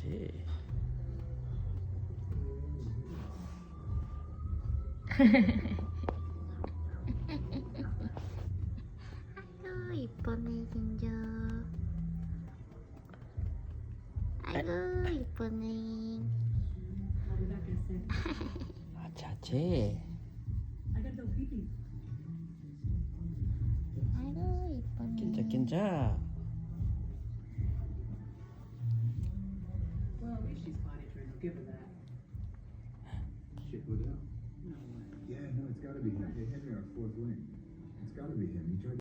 그렇지. 아이고 이쁘네 진짜. 아이고 이쁘네. 아차치. 아이고 이쁘네. 낀자. Well, at least she's potty trained. I'll give her that. Shit, Liddell? No way. Yeah, no, it's gotta be him. Hey, Henry, our fourth wing. It's gotta be him. He tried